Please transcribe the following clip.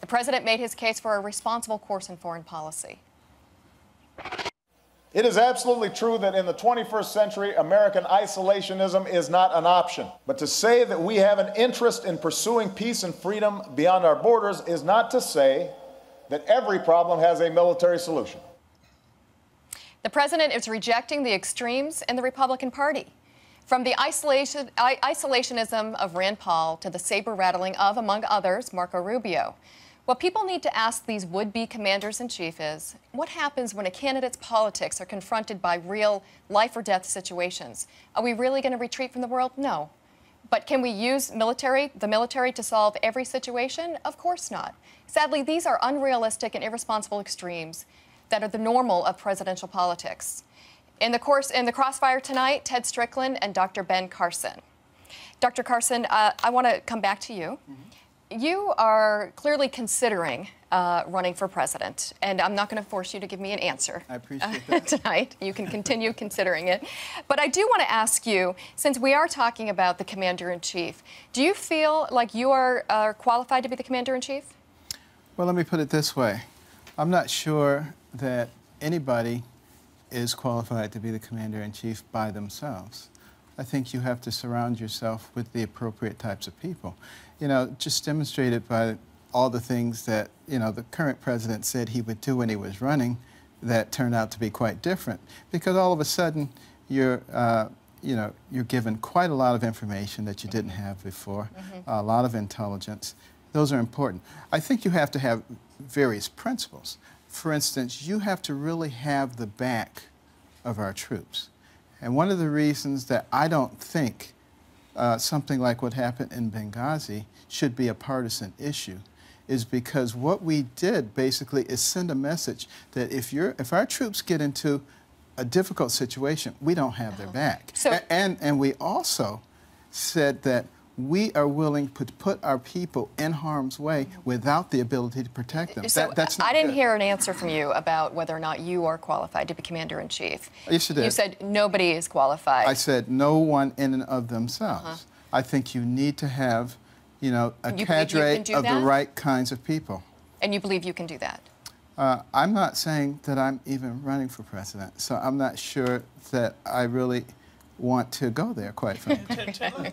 The president made his case for a responsible course in foreign policy. It is absolutely true that in the 21st century, American isolationism is not an option. But to say that we have an interest in pursuing peace and freedom beyond our borders is not to say that every problem has a military solution. The president is rejecting the extremes in the Republican Party. From the isolationism of Rand Paul to the saber-rattling of, among others, Marco Rubio. What people need to ask these would-be commanders-in-chief is, what happens when a candidate's politics are confronted by real life-or-death situations? Are we really going to retreat from the world? No. But can we use the military to solve every situation? Of course not. Sadly, these are unrealistic and irresponsible extremes that are the normal of presidential politics. In the Crossfire tonight, Ted Strickland and Dr. Ben Carson. Dr. Carson, I want to come back to you. You are clearly considering running for president, and I'm not going to force you to give me an answer. I appreciate that. Tonight. You can continue considering it. But I do want to ask you, since we are talking about the commander-in-chief, do you feel like you are qualified to be the commander-in-chief? Well, let me put it this way. I'm not sure that anybody is qualified to be the commander-in-chief by themselves. I think you have to surround yourself with the appropriate types of people. You know, just demonstrated by all the things that, you know, the current president said he would do when he was running that turned out to be quite different. Because all of a sudden, you're given quite a lot of information that you didn't have before, a lot of intelligence. Those are important. I think you have to have various principles. For instance, you have to really have the back of our troops. And one of the reasons that I don't think something like what happened in Benghazi should be a partisan issue is because what we did basically is send a message that if our troops get into a difficult situation, we don't have their back. So, and we also said that we are willing to put our people in harm's way without the ability to protect them. So that's not I didn't good. hear an answer from you about whether or not you are qualified to be commander-in-chief. Yes, you did. You said nobody is qualified. I said no one in and of themselves. I think you need to have, you know, a cadre of the right kinds of people. And you believe you can do that? I'm not saying that I'm even running for president, so I'm not sure that I really want to go there, quite frankly.